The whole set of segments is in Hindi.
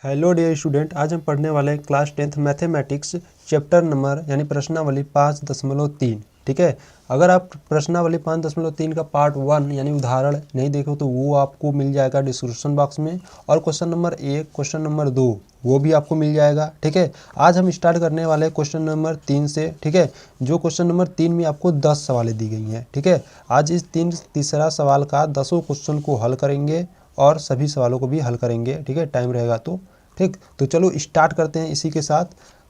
हेलो डियर स्टूडेंट, आज हम पढ़ने वाले हैं class 10th mathematics chapter number यानी प्रश्नावली 5.3। ठीक है। अगर आप प्रश्नावली 5.3 का पार्ट 1 यानी उदाहरण नहीं देखो तो वो आपको मिल जाएगा डिस्क्रिप्शन बॉक्स में, और क्वेश्चन नंबर 1 क्वेश्चन नंबर 2 वो भी आपको मिल जाएगा। ठीक है। आज हम स्टार्ट करने वाले हैं क्वेश्चन नंबर 3 से। ठीक है। जो क्वेश्चन नंबर 3 में आपको 10 सवालें दी गई हैं। ठीक है। आज इस तीसरा सवाल का 10 क्वेश्चन को हल करेंगे और सभी सवालों को भी हल करेंगे। ठीक है, टाइम रहेगा तो। ठीक, तो चलो स्टार्ट करते हैं इसी के साथ।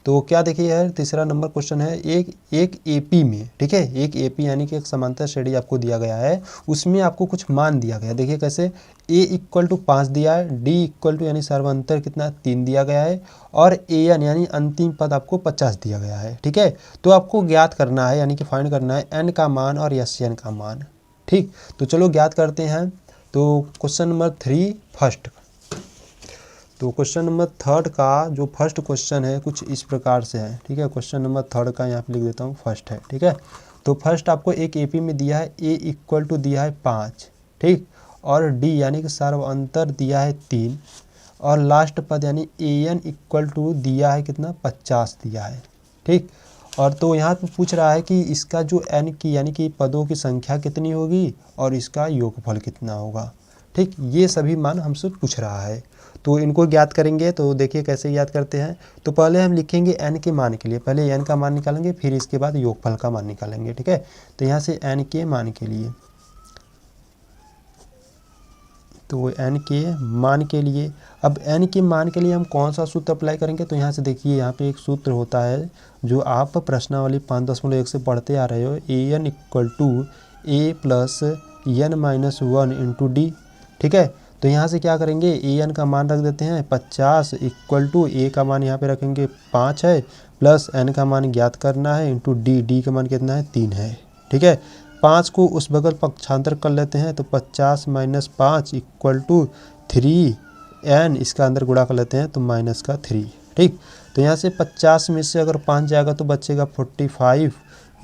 तो क्या देखिए है, तीसरा नंबर क्वेश्चन है एक एपी में। ठीक है, एक एपी यानी कि एक समांतर श्रेणी आपको दिया गया है, उसमें आपको कुछ मान दिया गया है। देखिए कैसे, a इक्वल टू 5 दिया है, d इक्वल टू यानी सर्वांतर कितना 3 दिया गया है, और an यानी अंतिम पद आपको 50 दिया गया है। ठीक है, तो आपको ज्ञात करना है यानी कि फाइंड करना है n का मान और Sn का मान। ठीक, तो चलो ज्ञात करते हैं। तो क्वेश्चन नंबर 3 फर्स्ट। तो क्वेश्चन नंबर 3 का जो फर्स्ट क्वेश्चन है कुछ इस प्रकार से है। ठीक है, क्वेश्चन नंबर 3 का यहाँ पे लिख देता हूँ फर्स्ट है। ठीक है, तो फर्स्ट आपको एक एपी में दिया है, a इक्वल टू दिया है 5। ठीक, और d यानी कि सर्वांतर दिया है 3, और लास्ट पद यानी an इक्वल टू दिया है कितना 50 दिया है। ठीक, और तो यहाँ पे पूछ रहा है कि इसका जो n की यानी कि पदों की संख्या कितनी होगी और इसका योगफल कितना होगा। ठीक, ये सभी मान हमसे पूछ रहा है, तो इनको ज्ञात करेंगे। तो देखिए कैसे ज्ञात करते हैं। तो पहले हम लिखेंगे n के मान के लिए, पहले n का मान निकालेंगे, फिर इसके बाद योगफल का मान निकालेंगे। ठीक है, तो यहाँ से n के मान के लिए, तो n के मान के लिए, अब n के मान के लिए हम कौन सा सूत्र अप्लाई करेंगे। तो यहाँ से देखिए, यहाँ पे एक सूत्र होता है जो आप प्रश्नावली 5.1 से पढ़ते आ रहे हो, an equal to a plus n minus 1 into D. ठीक है, तो यहाँ से क्या करेंगे, an का मान रख देते हैं 50 इक्वल टू a का मान यहाँ पे रखेंगे 5 है, प्लस n का मान ज्ञात करना है इंटू डी का मान कितना है 3 है। ठीक है, 5 को उस बगल पक्षांतर कर लेते हैं, तो 50 माइनस 5 इक्वल टू 3n, इसका अंदर गुणा कर लेते हैं तो माइनस का 3। ठीक, तो यहाँ से 50 में से अगर 5 जाएगा तो बचेगा 45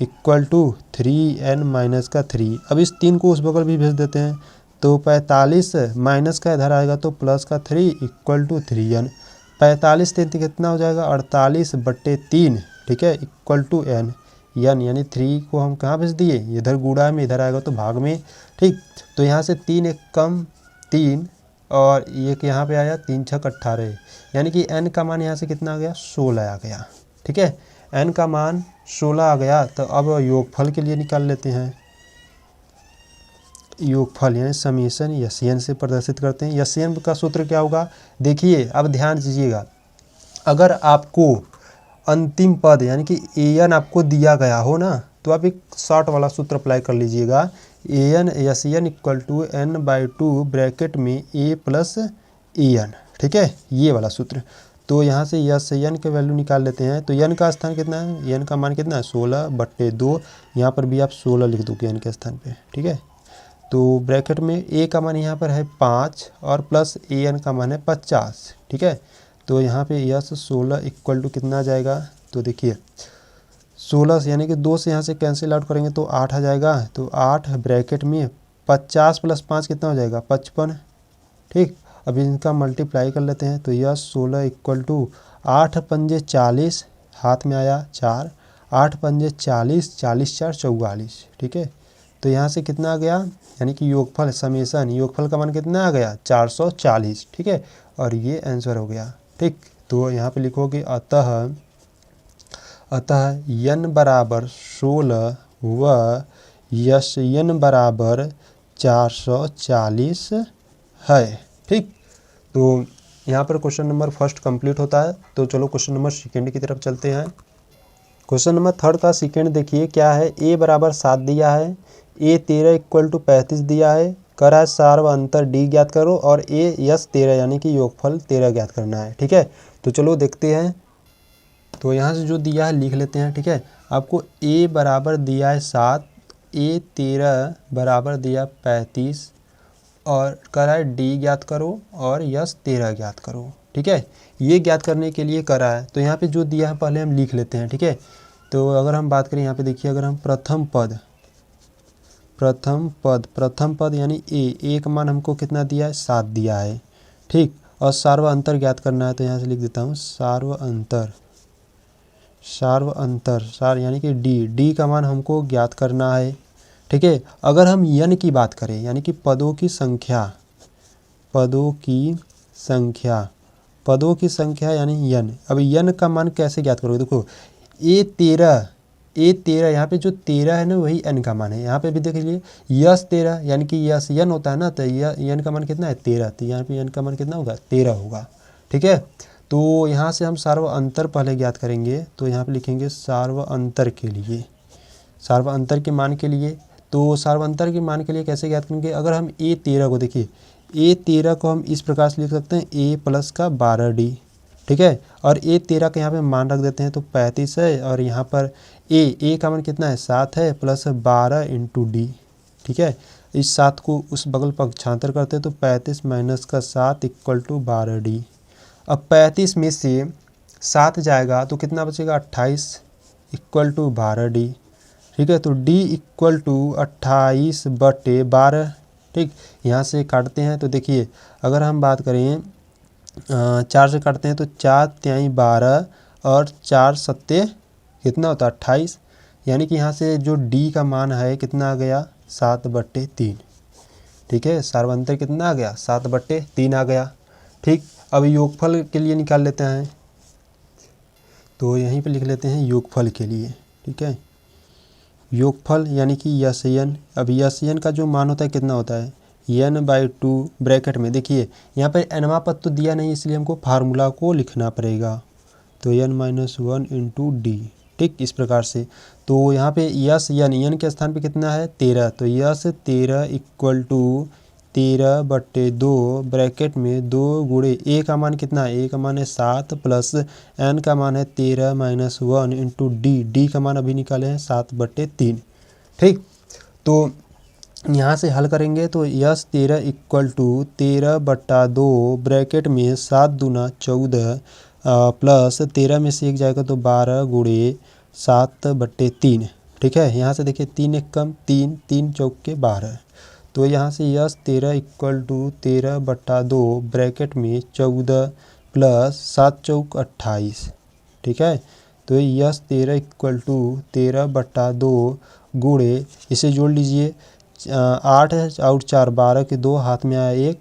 इक्वल टू 3n माइनस का 3। अब इस 3 को उस बगल भी भेज देते हैं, तो 45 माइनस का इधर आएगा तो प्लस का 3 इक्वल टू 3n। 45 3 कितना हो जाएगा 48/3। ठीक है, इक्वल टू n यानी 3 को हम कहाँ भेज दिए, इधर गुणा में, इधर आएगा तो भाग में। ठीक, तो यहाँ से 3 एक कम 3, और एक यहाँ पे आया 3 6 18, यानी कि n का मान यहाँ से कितना आ गया 16 आ गया। ठीक है, n का मान 16 आ गया। तो अब योगफल के लिए निकाल लेते हैं। योगफल यानी समीशन Sn से प्रदर्शित करते हैं। Sn का सूत्र क्या होगा, देखिए अब ध्यान दीजिएगा। अगर आपको अंतिम पद यानी कि an आपको दिया गया हो ना, तो आप एक शॉर्ट वाला सूत्र अप्लाई कर लीजिएगा, an Sn equal to n/2 bracket में a प्लस an। ठीक है, ये वाला सूत्र। तो यहाँ से Sn के वैल्यू निकाल लेते हैं। तो n का स्थान कितना है, n का मान कितना है 16/2, यहाँ पर भी आप 16 लिख दोगे n के स्थान पे। ठीक है, तो ब्रैकेट में a का मान यहाँ पर है 5 और प्लस an का मान है 50। ठीक है, तो यहाँ पे यस 16 इक्वल टू कितना आ जाएगा, तो देखिए 16 यानी कि 2 से यहाँ से कैंसिल आउट करेंगे तो 8 आ जाएगा। तो 8 ब्रैकेट में 50 प्लस 5 कितना हो जाएगा 55। ठीक, अब इनका मल्टीप्लाई कर लेते हैं, तो यस 16 इक्वल टू 8 पंजे 40, हाथ में आया 4, 8 पंजे 40, 40 4 44। ठीक है, तो यहाँ से कितना आ गया, यानी कि योगफल समेशन, योगफल का मान कितना आ गया 440। ठीक है, और ये आंसर हो गया। ठीक, तो यहाँ पे लिखोगे अतः n बराबर 16 व Sn बराबर 440 है। ठीक, तो यहाँ पर क्वेश्चन नंबर फर्स्ट कंप्लीट होता है। तो चलो क्वेश्चन नंबर सेकेंड की तरफ चलते हैं। क्वेश्चन नंबर 3 का सेकेंड देखिए क्या है, a बराबर 7 दिया है, a 13 इक्वल टू 35 दिया है, कर रहा है सार्वअंतर d ज्ञात करो, और a यस 13 यानी कि योगफल 13 ज्ञात करना है। ठीक है, तो चलो देखते हैं। तो यहाँ से जो दिया है लिख लेते हैं। ठीक है, आपको a बराबर दिया है 7, a 13 बराबर दिया 35, और करा है d ज्ञात करो और यस 13 ज्ञात करो। ठीक है, ये ज्ञात करने के लिए करा है। तो यहाँ पे जो दिया है पहले हम लिख लेते हैं। ठीक है, तो अगर हम बात करें यहाँ पे देखिए, अगर हम प्रथम पद यानी a का मान हमको कितना दिया है 7 दिया है। ठीक, और सार्व अंतर ज्ञात करना है, तो यहाँ से लिख देता हूँ सार्व अंतर, यानी कि डी का मान हमको ज्ञात करना है। ठीक है, अगर हम यन की बात करें यानी कि पदों की संख्या यानी यन। अब यन का मान कैसे ज्ञात करोगे, देखो ए13 यहाँ पे जो 13 है ना वही एन का मान है। यहाँ पे भी देख लीजिए यस 13 यानी कि यस यन होता है ना, तो यन का मान कितना है 13, तो यहाँ पे यन का मान कितना होगा 13 होगा। ठीक है, तो यहाँ से हम सार्व अंतर पहले ज्ञात करेंगे, तो यहाँ पे लिखेंगे सार्व अंतर के लिए, सार्व अंतर के मान के लिए। तो सार्व अंतर के मान के लिए कैसे ज्ञात करेंगे, अगर हम ए13 को देखिए, ए13 को हम इस प्रकार से लिख सकते हैं ए प्लस का 12d। ठीक है, और ए13 का यहाँ पे मान रख देते हैं तो 35 है, और यहाँ पर ए का मान कितना है 7 है, प्लस 12 इंटू डी। ठीक है, इस 7 को उस बगल पक्षांतर करते हैं तो 35 माइनस का 7 इक्वल टू 12d। अब 35 में से 7 जाएगा तो कितना बचेगा 28 इक्वल टू 12d। ठीक है, तो d इक्वल टू 28/12। ठीक, यहाँ से काटते हैं तो देखिए अगर हम बात करें 4 से काटते हैं तो 4 तिहाई 12 और 4 सत्ते कितना होता है 28, यानी कि यहाँ से जो d का मान है कितना आ गया 7/3। ठीक है, सार्वंतर कितना आ गया 7/3 आ गया। ठीक, अब योगफल के लिए निकाल लेते हैं, तो यहीं पे लिख लेते हैं योगफल के लिए। ठीक है, योगफल यानी कि यन। अब यन का जो मान होता है कितना होता है n/2 ब्रैकेट में। देखिए यहाँ पर एनवा पद तो दिया नहीं, इसलिए हमको फार्मूला को लिखना पड़ेगा, तो n-1 इंटू डी। ठीक, इस प्रकार से। तो यहाँ पे यन के स्थान पे कितना है 13, तो यस 13 इक्वल टू 13/2 ब्रैकेट में 2 गुणे ए का मान कितना है, ए का मान है 7 प्लस एन का मान है 13 माइनस 1 इंटू डी का मान अभी निकाले हैं 7/3। ठीक, तो यहाँ से हल करेंगे तो यस 13 इक्वल टू 13/2 ब्रैकेट में 7 दूना 14 प्लस 13 में से 1 जाएगा तो 12 गुणे 7/3। ठीक है, यहाँ से देखिए 3 एक कम 3, 3 चौके 12, तो यहाँ से यस 13 इक्वल टू 13/2 ब्रैकेट में 14 प्लस 7 चौक 28। ठीक है, तो यस 13 इक्वल टू 13/2 गुणे, इसे जोड़ लीजिए 8 और 4 12 के 2 हाथ में आया 1,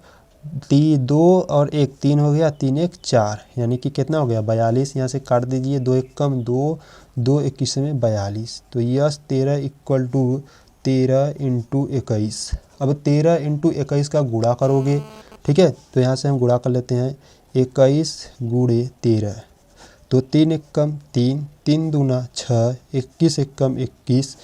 2 और 1 3 हो गया, 3 1 4, यानी कि कितना हो गया 42। यहाँ से काट दीजिए 2 एक कम 2, 2 21 में 42, तो यस 13 इक्वल टू 13 इंटू 21। अब 13 इंटू 21 का गुणा करोगे। ठीक है, तो यहाँ से हम गुणा कर लेते हैं 21 गुणे 13, तो 3 एक कम 3, 3 दूना 6, 21 एक कम 21,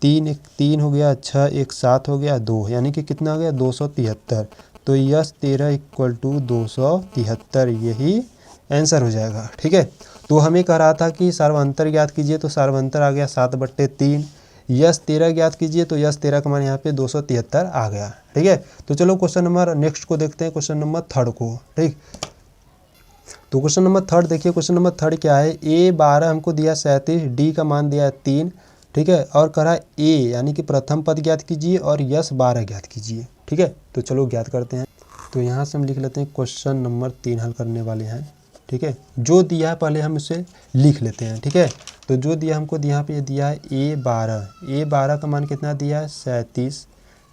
3 एक 3 हो गया, 6 एक 7 हो गया 2, यानी कि कितना हो गया 273। तो यस 13 इक्वल टू 273, यही आंसर हो जाएगा। ठीक है, तो हमें कह रहा था कि सार्वंतर ज्ञात कीजिए, तो सार्वंतर आ गया 7/3। यस 13 ज्ञात कीजिए, तो यस 13 का मान यहाँ पे 273 आ गया। ठीक है, तो चलो क्वेश्चन नंबर नेक्स्ट को देखते हैं, क्वेश्चन नंबर 3 को। ठीक, तो क्वेश्चन नंबर 3 देखिए, क्वेश्चन नंबर 3 क्या है, A12 हमको दिया 37, डी का मान दिया है 3। ठीक है, और कह रहा है ए यानी कि प्रथम पद ज्ञात कीजिए और यस 12 ज्ञात कीजिए। ठीक है, तो चलो ज्ञात करते हैं। तो यहाँ से हम लिख लेते हैं क्वेश्चन नंबर 3 हल करने वाले हैं। ठीक है, जो दिया है पहले हम उसे लिख लेते हैं। ठीक है, तो जो दिया हमको यहाँ पे दिया है A12 का मान कितना दिया है 37।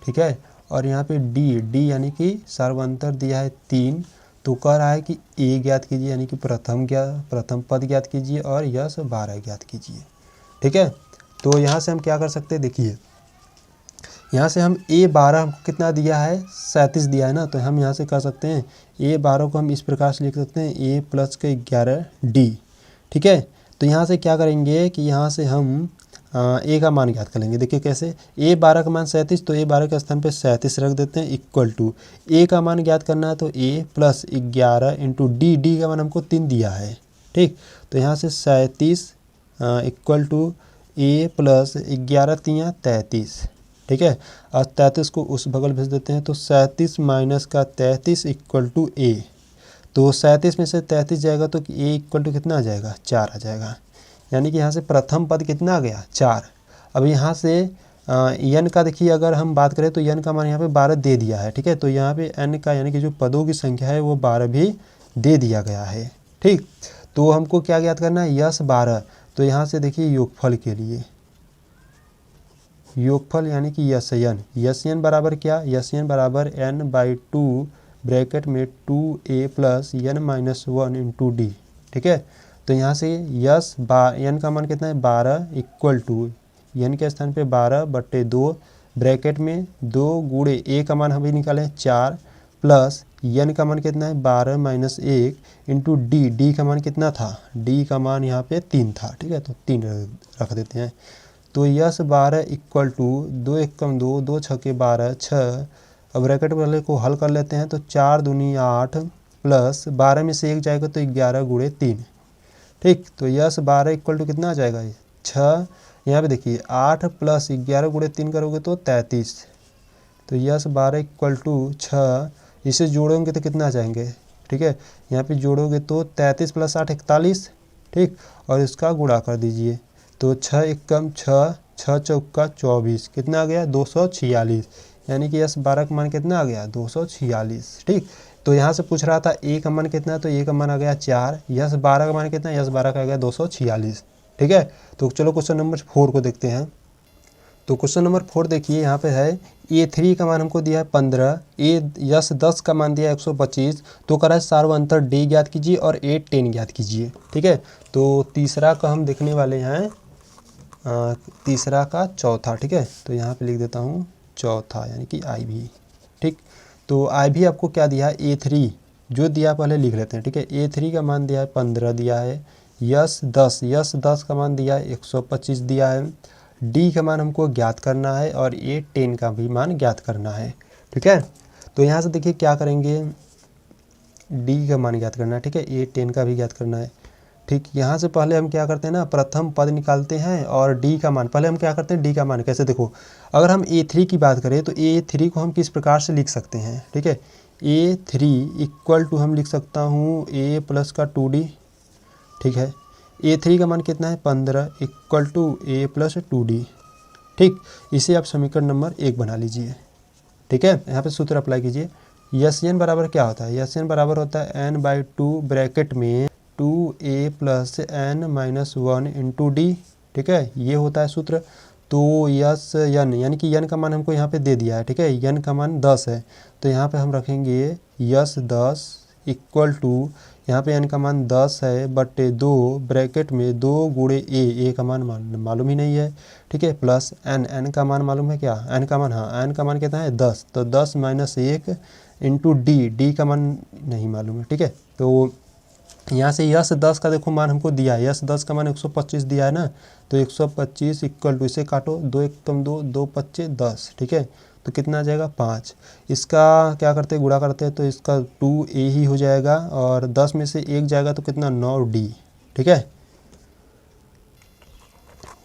ठीक है, और यहाँ पे डी यानी कि सार्वंतर दिया है 3, तो कह रहा है कि ए ज्ञात कीजिए यानी कि प्रथम पद ज्ञात कीजिए और यस 12 ज्ञात कीजिए। ठीक है, तो यहाँ से हम क्या कर सकते हैं, देखिए यहाँ से हम A12 हमको कितना दिया है 37 दिया है ना, तो हम यहाँ से कर सकते हैं A12 को हम इस प्रकार से लिख सकते हैं A प्लस के 11D। ठीक है, तो यहाँ से क्या करेंगे कि यहाँ से हम ए का मान ज्ञात कर लेंगे। देखिए कैसे, A12 का मान 37, तो A12 के स्थान पे 37 रख देते हैं, इक्वल टू ए का मान ज्ञात करना है तो A प्लस 11 इंटू डी का मान हमको 3 दिया है। ठीक, तो यहाँ से 37 इक्वल टू ए प्लस 11 3 33। ठीक है, और 33 को उस बगल भेज देते हैं, तो 37 माइनस का 33 इक्वल टू ए, तो 37 में से 33 जाएगा तो ए इक्वल टू कितना आ जाएगा 4 आ जाएगा, यानी कि यहाँ से प्रथम पद कितना आ गया 4। अब यहाँ से n का देखिए अगर हम बात करें तो n का मान यहाँ पे 12 दे दिया है, ठीक है। तो यहाँ पे n का यानी कि जो पदों की संख्या है वो 12 भी दे दिया गया है, ठीक। तो हमको क्या ज्ञात करना है, यस 12। तो यहाँ से देखिए योगफल के लिए, योगफल यानी कि यस एन बराबर क्या, यस एन बराबर n/2 ब्रैकेट में 2a plus n minus 1 into D, ठीक है। तो यहाँ से n का मान कितना है 12 इक्वल टू n के स्थान पे 12/2 ब्रैकेट में 2 गुणे a का मान हम भी निकालें 4 प्लस n का मान कितना है 12 माइनस 1 इंटू डी का मान कितना था, डी का मान यहाँ पे 3 था, ठीक है। तो 3 रख देते हैं। तो यस 12 इक्वल टू 2 1 कम 2, 2 छके 12 6। अब ब्रैकेट वाले को हल कर लेते हैं तो 4 दूनी 8 प्लस 12 में से 1 जाएगा तो 11 गुणे 3, ठीक। तो यस 12 इक्वल टू कितना आ जाएगा 6। यहाँ पे देखिए 8 प्लस 11 गुणे 3 करोगे तो 33। तो यस 12 इक्वल टू 6, इसे जोड़ोगे तो कितना आ जाएंगे, ठीक है। यहाँ पे जोड़ोगे तो 33 प्लस 8 41, ठीक। और इसका गुणा कर दीजिए तो 6 एकम 6, 6 चौका 24, कितना आ गया 246। यानी कि यस 12 का मान कितना आ गया 246, ठीक। तो यहाँ से पूछ रहा था ए का मान कितना, तो ए का मान आ गया 4, यस 12 का मान कितना, यस 12 का आ गया 246, ठीक है। तो चलो क्वेश्चन नंबर 4 को देखते हैं। तो क्वेश्चन नंबर 4 देखिए यहाँ पे है A3 का मान हमको दिया है 15, यस 10 का मान दिया है 125। तो करा है सार्वअंतर डी ज्ञात कीजिए और A10 ज्ञात कीजिए, ठीक है। तो तीसरा का हम देखने वाले हैं तीसरा का चौथा, ठीक है। तो यहाँ पे लिख देता हूँ चौथा यानी कि आई भी, ठीक। तो आई भी आपको क्या दिया है A3 जो दिया पहले लिख लेते हैं, ठीक है। A3 का मान दिया है 15 दिया है, यस 10 का मान दिया है 125 दिया है, डी का मान हमको ज्ञात करना है और A10 का भी मान ज्ञात करना है, ठीक है। तो यहाँ से देखिए क्या करेंगे, डी का मान ज्ञात करना है, ठीक है। A10 का भी ज्ञात करना है, ठीक। यहाँ से पहले हम क्या करते हैं ना, प्रथम पद निकालते हैं और डी का मान, पहले हम क्या करते हैं डी का मान कैसे, देखो अगर हम A3 की बात करें तो A3 को हम किस प्रकार से लिख सकते हैं, ठीक है। A3 इक्वल टू हम लिख सकता हूँ A प्लस का 2D, ठीक है। A3 का मान कितना है 15 equal to A plus 2D, ठीक। इसे आप समीकरण नंबर 1 बना लीजिए, ठीक है। यहाँ पे सूत्र अप्लाई कीजिए। यस एन बराबर क्या होता है, यस एन बराबर होता है n/2 ब्रैकेट में 2a plus n minus 1 into D, ठीक है। ये होता है सूत्र। तो यस यन यानी कि यन का मान हमको यहाँ पे दे दिया है, ठीक है। यन का मान 10 है तो यहाँ पे हम रखेंगे यस 10 इक्वल टू, यहाँ पे n का मान 10 है बटे 2 ब्रैकेट में 2 गुणे ए का मान मालूम ही नहीं है, ठीक है, प्लस n का मान मालूम है क्या, n का मान, हाँ n का मान कितना है 10, तो 10 माइनस 1 इंटू डी का मान नहीं मालूम है, ठीक है। तो यहाँ से यस 10 का देखो मान हमको दिया है, यस 10 का मान 125 दिया है ना, तो 125 इक्वल टू, इसे काटो 2 1 कम 2, 2 25 10, ठीक है। तो कितना आ जाएगा 5। इसका क्या करते हैं गुणा करते हैं तो इसका 2a ही हो जाएगा और 10 में से 1 जाएगा तो कितना 9d, ठीक है।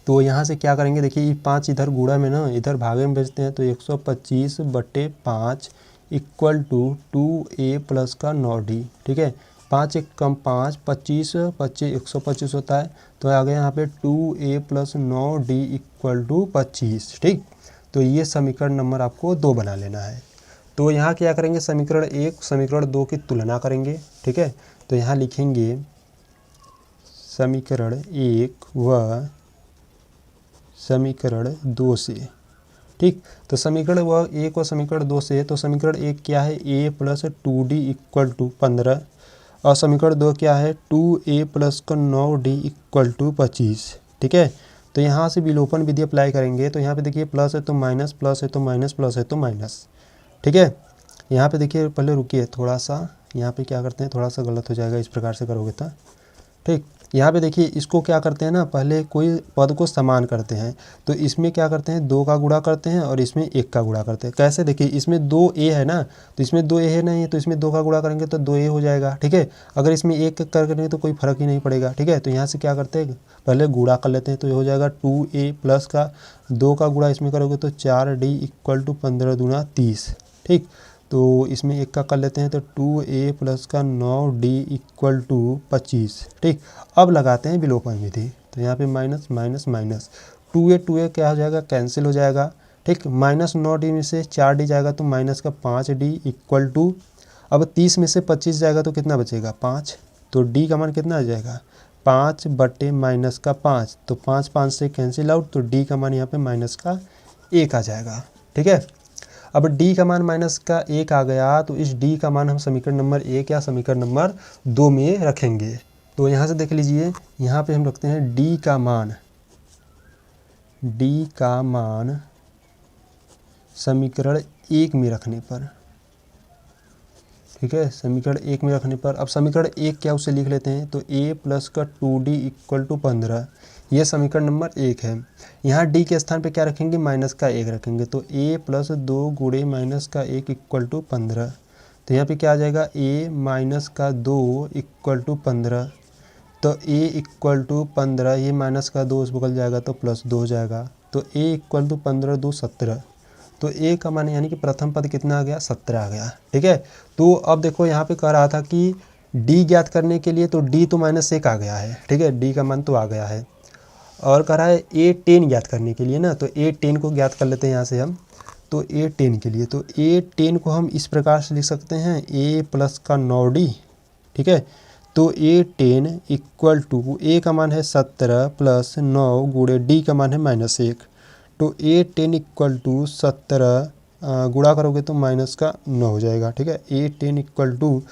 तो यहाँ से क्या करेंगे देखिए ये 5 इधर गुणा में ना इधर भागे में भेजते हैं तो 125/5 इक्वल टू 2a प्लस का 9d, ठीक है। 5 1 कम 5, 25 25 125 होता है तो आ गया यहाँ पे 2a plus 9d equal to 25, ठीक। तो ये समीकरण नंबर आपको 2 बना लेना है। तो यहाँ क्या करेंगे समीकरण 1 समीकरण 2 की तुलना करेंगे, ठीक है। तो यहाँ लिखेंगे समीकरण 1 व समीकरण 2 से, ठीक। तो समीकरण 1 व समीकरण 2 से, तो समीकरण 1 क्या है a plus 2d equal to 15 और समीकरण 2 क्या है 2a प्लस का 9d इक्वल टू 25, ठीक है। तो यहाँ से विलोपन विधि अप्लाई करेंगे तो यहाँ पे देखिए प्लस है तो माइनस, प्लस है तो माइनस, प्लस है तो माइनस, ठीक है। यहाँ पे देखिए पहले रुकिए थोड़ा सा, यहाँ पे क्या करते हैं थोड़ा सा गलत हो जाएगा इस प्रकार से करोगे तो, ठीक। यहाँ पे देखिए इसको क्या करते हैं ना पहले कोई पद को समान करते हैं तो इसमें क्या करते हैं 2 का गुणा करते हैं और इसमें 1 का गुणा करते हैं। कैसे देखिए इसमें 2a है ना तो इसमें 2a है नहीं तो इसमें 2 का गुणा करेंगे तो 2a हो जाएगा, ठीक है। अगर इसमें 1 करेंगे तो कोई फर्क ही नहीं पड़ेगा, ठीक है। तो यहाँ से क्या करते हैं पहले गुणा कर लेते हैं तो ये हो जाएगा 2a प्लस का 2 का गुणा इसमें करोगे तो 4d इक्वल टू 15 दूना 30, ठीक। तो इसमें 1 का कर लेते हैं तो 2a प्लस का 9d इक्वल टू 25, ठीक। अब लगाते हैं विलोपन विधि तो यहाँ पे माइनस माइनस माइनस 2a क्या हो जाएगा, कैंसिल हो जाएगा। ठीक, -9d में से 4d जाएगा तो माइनस का 5d इक्वल टू, अब 30 में से 25 जाएगा तो कितना बचेगा, 5। तो d का मान कितना आ जाएगा, 5 बटे माइनस का 5, तो 5 5 से कैंसिल आउट, तो d का मान यहाँ पे माइनस का 1 आ जाएगा। ठीक है, अब d का मान माइनस का 1 आ गया, तो इस d का मान हम समीकरण नंबर 1 या समीकरण नंबर 2 में रखेंगे। तो यहाँ से देख लीजिए, यहाँ पे हम रखते हैं d का मान समीकरण 1 में रखने पर। ठीक है, समीकरण 1 में रखने पर, अब समीकरण 1 क्या उसे लिख लेते हैं, तो a प्लस का 2d इक्वल टू 15, ये समीकरण नंबर 1 है। यहाँ d के स्थान पे क्या रखेंगे, माइनस का 1 रखेंगे, तो a प्लस 2 गुणे माइनस का 1 इक्वल टू 15। तो यहाँ पे क्या आ जाएगा, a माइनस का 2 इक्वल टू 15, तो a इक्वल टू 15, ये माइनस का 2 उस बगल जाएगा तो प्लस 2 हो जाएगा, तो a इक्वल टू 15 2 17, तो a का मान यानी कि प्रथम पद कितना आ गया, 17 आ गया। ठीक है, तो अब देखो यहाँ पे कह रहा था कि d ज्ञात करने के लिए, तो d तो -1 आ गया है। ठीक है, d का मान तो आ गया है, और कह रहा है a10 ज्ञात करने के लिए ना, तो a10 को ज्ञात कर लेते हैं यहाँ से हम। तो a10 के लिए, तो a10 को हम इस प्रकार से लिख सकते हैं, a प्लस का 9d। ठीक है, तो a10 इक्वल टू, a का मान है 17 प्लस 9 गुणे d का मान है -1, तो a10 इक्वल टू 17 गुणा करोगे तो माइनस का 9 हो जाएगा। ठीक है, a10 इक्वल टू,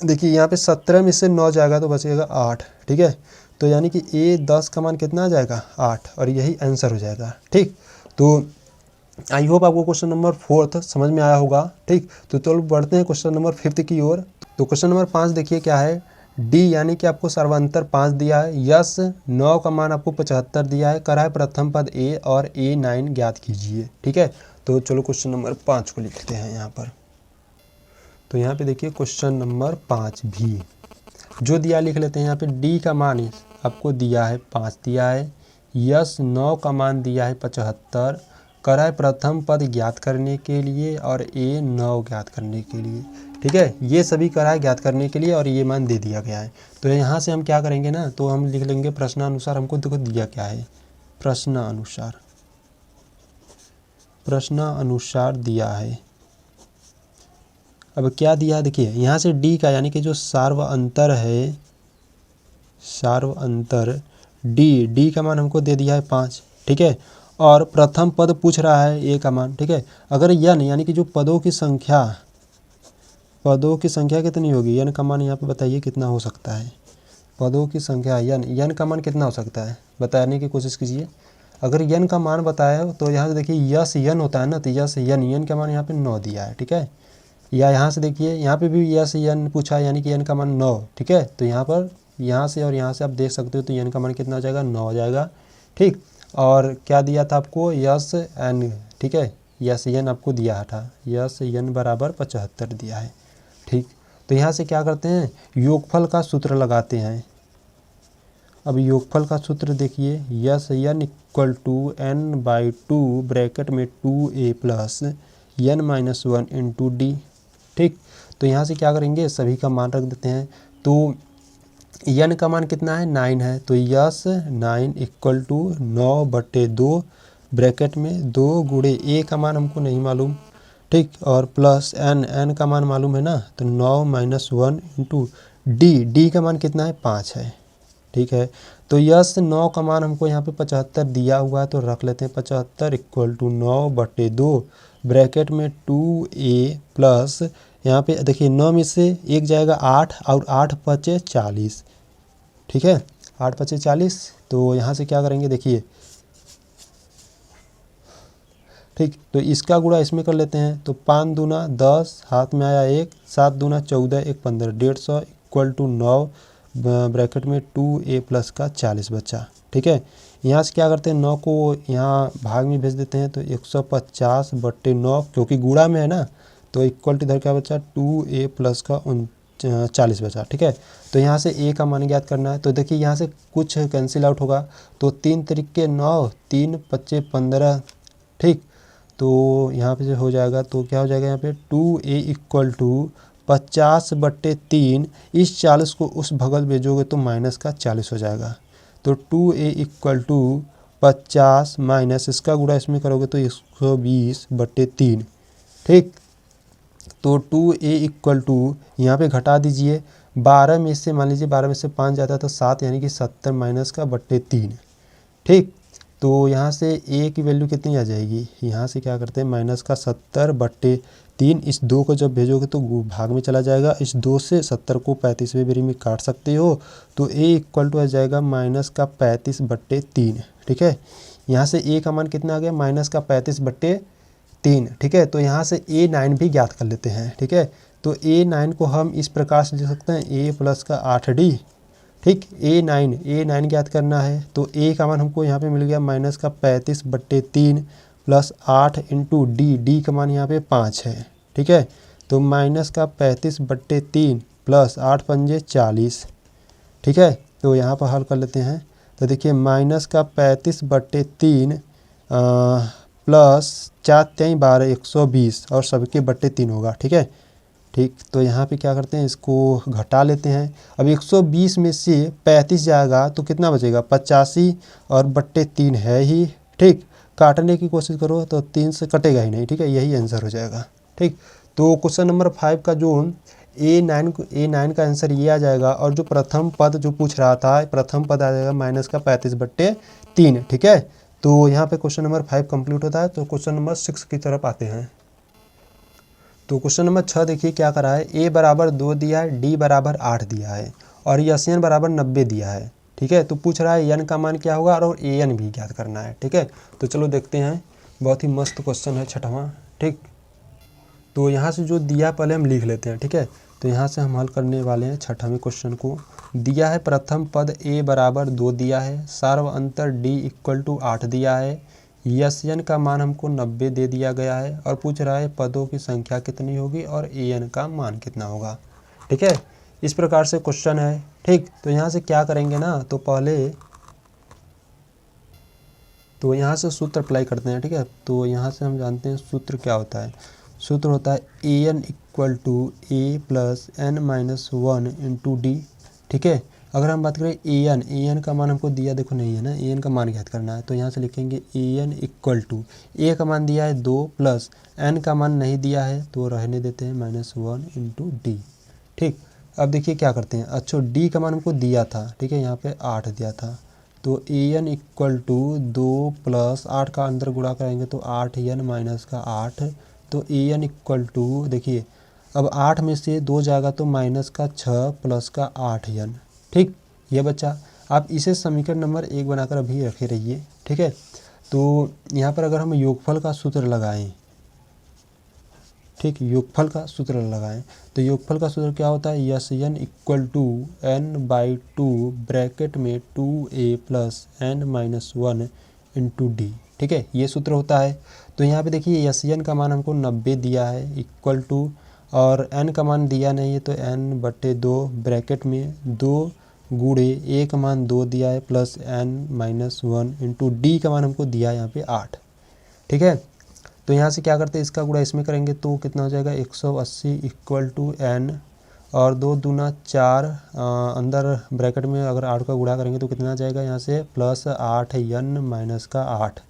देखिए यहाँ पे 17 में से 9 जाएगा तो बचेगा 8। ठीक है, तो यानी कि a10 का मान कितना आ जाएगा, 8, और यही आंसर हो जाएगा। ठीक, तो आई होप आपको क्वेश्चन नंबर 4 समझ में आया होगा। ठीक, तो चलो बढ़ते हैं क्वेश्चन नंबर 5 की ओर। तो क्वेश्चन नंबर 5 देखिए क्या है, डी यानी कि आपको सर्वांतर 5 दिया है, यस 9 का मान आपको 75 दिया है, करा है प्रथम पद ए और a9 ज्ञात कीजिए। ठीक है, तो चलो क्वेश्चन नंबर 5 को लिखते हैं यहाँ पर। तो यहाँ पे देखिए क्वेश्चन नंबर 5 भी जो दिया लिख लेते हैं। यहाँ पे डी का मान आपको दिया है 5 दिया है, यस 9 का मान दिया है 75, करा है प्रथम पद ज्ञात करने के लिए और a9 ज्ञात करने के लिए। ठीक है, ये सभी करा है ज्ञात करने के लिए और ये मान दे दिया गया है। तो यहाँ से हम क्या करेंगे ना, तो हम लिख लेंगे प्रश्नानुसार, हमको देखो दिया क्या है, प्रश्नानुसार दिया है। अब क्या दिया है देखिए, यहाँ से डी का यानी कि जो सार्व अंतर है, सार्व अंतर डी का मान हमको दे दिया है 5। ठीक है, और प्रथम पद पूछ रहा है ए का मान। ठीक है, अगर यन यानी कि जो पदों की संख्या कितनी होगी, यन का मान यहाँ पे बताइए कितना हो सकता है, पदों की संख्या यन का मान कितना हो सकता है, बताने की कोशिश कीजिए। अगर यन का मान बताया हो तो यहाँ से देखिए यस यन होता है ना, तो यस यन का मान यहाँ पे 9 दिया है। ठीक है, या यहाँ से देखिए यहाँ पे भी यस यन पूछा है, यानी कि यन का मान 9। ठीक है, तो यहाँ पर यहाँ से और यहाँ से आप देख सकते हो, तो यन का मान कितना हो जाएगा, 9 हो जाएगा। ठीक, और क्या दिया था आपको, यस एन। ठीक है, यस यन आपको दिया था, यस यन बराबर 75 दिया है। ठीक, तो यहाँ से क्या करते हैं, योगफल का सूत्र लगाते हैं। अब योगफल का सूत्र देखिए, S n equal to n/2 bracket में 2a plus n-1 into D. ठीक, तो यहाँ से क्या करेंगे, सभी का मान रख देते हैं। तो n का मान कितना है, 9 है, तो यस 9 इक्वल टू 9/2 ब्रैकेट में 2 गुणे a का मान हमको नहीं मालूम। ठीक, और प्लस n का मान मालूम है ना, तो 9-1 इंटू डी का मान कितना है, 5 है। ठीक है, तो यस 9 का मान हमको यहाँ पे 75 दिया हुआ है, तो रख लेते हैं 75 इक्वल टू 9/2 ब्रैकेट में 2a प्लस, यहाँ पे देखिए 9 में से 1 जाएगा 8 और 8 बचे 40। ठीक है, 8 बचे 40, तो यहाँ से क्या करेंगे देखिए, ठीक, तो इसका गुणा इसमें कर लेते हैं। तो 5 दूना 10, हाथ में आया 1, 7 दूना 14, 1 15, 150 इक्वल टू 9 ब्रैकेट में 2a प्लस का 40 बचा। ठीक है, यहाँ से क्या करते हैं, 9 को यहाँ भाग में भेज देते हैं, तो 150/9 क्योंकि गुणा में है ना, तो इक्वल टू इधर क्या बचा, 2a प्लस का 40 बचा। ठीक है, तो यहाँ से a का मान ज्ञात करना है। तो देखिए यहाँ से कुछ कैंसिल आउट होगा, तो 3 तरीके 9, 3 5 15। ठीक, तो यहाँ पे जो हो जाएगा, तो क्या हो जाएगा यहाँ पे 2a इक्वल टू 50/3, इस 40 को उस भगल भेजोगे तो माइनस का 40 हो जाएगा। तो 2a इक्वल टू 50 माइनस इसका गुणा इसमें करोगे तो 120/3। ठीक, तो 2a इक्वल टू यहाँ पे घटा दीजिए, 12 में से मान लीजिए 12 में से 5 जाता है तो 7 यानी कि 70 माइनस का बट्टे 3। ठीक, तो यहाँ से a की वैल्यू कितनी आ जाएगी, यहाँ से क्या करते हैं माइनस का 70/3। इस 2 को जब भेजोगे तो भाग में चला जाएगा, इस 2 से 70 को 35वें बेरी में काट सकते हो, तो a इक्वल टू आ जाएगा माइनस का 35/3। ठीक है, यहाँ से a का मान कितना आ गया, माइनस का 35/3। ठीक है, तो यहाँ से a9 भी ज्ञात कर लेते हैं। ठीक है, तो a9 को हम इस प्रकार से लिख सकते हैं a प्लस का 8d। ठीक, a9 ज्ञात करना है, तो a का मान हमको यहाँ पे मिल गया माइनस का 35/3 प्लस 8 इंटू डी का मान यहाँ पे 5 है। ठीक है, तो माइनस का 35/3 प्लस 8 पंजे 40। ठीक है, तो यहाँ पर हल कर लेते हैं, तो देखिए माइनस का 35/3 प्लस 4 3 12 120 और सबके बट्टे 3 होगा। ठीक है, ठीक, तो यहाँ पे क्या करते हैं, इसको घटा लेते हैं। अब 120 में से 35 जाएगा तो कितना बचेगा, 85 और बट्टे 3 है ही। ठीक, काटने की कोशिश करो तो 3 से कटेगा ही नहीं। ठीक है, यही आंसर हो जाएगा। ठीक, तो क्वेश्चन नंबर 5 का जो A9 का आंसर ये आ जाएगा, और जो प्रथम पद जो पूछ रहा था, प्रथम पद आ जाएगा माइनस का 35/3। ठीक है, तो यहाँ पे क्वेश्चन नंबर 5 कंप्लीट होता है। तो क्वेश्चन नंबर 6 की तरफ आते हैं। तो क्वेश्चन नंबर 6 देखिए क्या करा है, a बराबर 2 दिया है, d बराबर 8 दिया है और यन बराबर 90 दिया है। ठीक है, तो पूछ रहा है n का मान क्या होगा और an भी ज्ञात करना है। ठीक है, तो चलो देखते हैं, बहुत ही मस्त क्वेश्चन है 6वां। ठीक, तो यहाँ से जो दिया पहले हम लिख लेते हैं। ठीक है, तो यहाँ से हम हल करने वाले हैं 6वें क्वेश्चन को। दिया है प्रथम पद a बराबर 2 दिया है, सार्व अंतर d इक्वल टू 8 दिया है, यन का मान हमको 90 दे दिया गया है और पूछ रहा है पदों की संख्या कितनी होगी और an का मान कितना होगा। ठीक है, इस प्रकार से क्वेश्चन है। ठीक, तो यहाँ से क्या करेंगे ना, तो पहले तो यहाँ से सूत्र अप्लाई करते हैं। ठीक है, तो यहाँ से हम जानते हैं सूत्र क्या होता है। सूत्र होता है an equal to a plus n minus 1 into D. ठीक है, अगर हम बात करें an का मान हमको दिया देखो नहीं है ना, an का मान ज्ञात करना है, तो यहाँ से लिखेंगे an इक्वल टू a का मान दिया है 2 प्लस n का मान नहीं दिया है तो रहने देते हैं -1 इंटू डी। ठीक, अब देखिए क्या करते हैं, अच्छा d का मान हमको दिया था। ठीक है, यहाँ पे 8 दिया था, तो an इक्वल टू 2 प्लस 8 का अंदर गुणा करेंगे तो 8n माइनस का 8, तो an इक्वल टू देखिए अब 8 में से 2 जाएगा तो माइनस का 6 प्लस का 8n। ठीक, ये बच्चा आप इसे समीकरण नंबर 1 बनाकर अभी रखे रहिए। ठीक है, तो यहाँ पर अगर हम योगफल का सूत्र लगाएं, ठीक, योगफल का सूत्र लगाएं, तो योगफल का सूत्र क्या होता है, यन इक्वल टू n/2 ब्रैकेट में 2a plus n minus 1 into D. ठीक है, ये सूत्र होता है। तो यहाँ पे देखिए यन का मान हमको 90 दिया है इक्वल टू, और n का मान दिया नहीं है तो n/2 ब्रैकेट में 2 गुणे a का मान 2 दिया है plus n minus 1 into D का मान हमको दिया है यहाँ पे 8। ठीक है, तो यहाँ से क्या करते हैं, इसका गुणा इसमें करेंगे तो कितना हो जाएगा 180 इक्वल टू n, और 2 दूना 4 अंदर ब्रैकेट में अगर 8 का गुणा करेंगे तो कितना आ जाएगा यहाँ से प्लस 8n माइनस का 8।